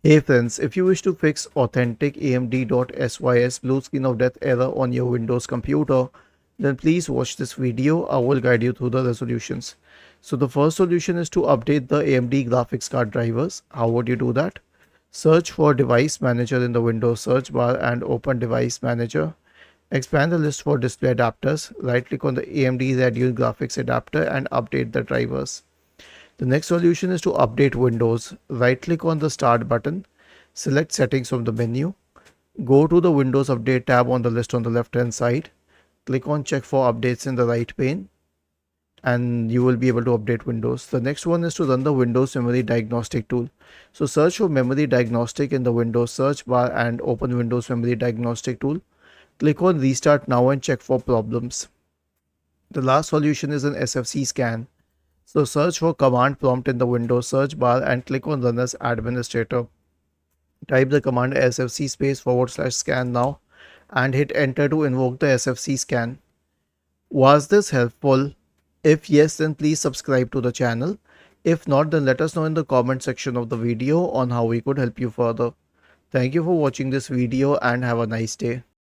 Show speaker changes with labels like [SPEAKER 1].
[SPEAKER 1] Hey friends, if you wish to fix AuthenticAMD.sys blue screen of death error on your Windows computer, then please watch this video. I will guide you through the resolutions. So the first solution is to update the AMD graphics card drivers. How would you do that? Search for Device Manager in the Windows search bar and open Device Manager. Expand the list for display adapters. Right click on the AMD Radeon graphics adapter and update the drivers. The next solution is to update Windows. Right click on the Start button, select Settings from the menu, go to the Windows Update tab on the list on the left hand side, click on Check for Updates in the right pane, and you will be able to update Windows. The next one is to run the Windows Memory Diagnostic tool. So search for Memory Diagnostic in the Windows search bar and open Windows Memory Diagnostic tool. Click on Restart Now and check for problems. The last solution is an SFC scan. So search for command prompt in the Windows search bar and click on Run as Administrator. Type the command sfc /scan now and hit enter to invoke the SFC scan. Was this helpful? If yes, then please subscribe to the channel. If not, then let us know in the comment section of the video on how we could help you further. Thank you for watching this video and have a nice day.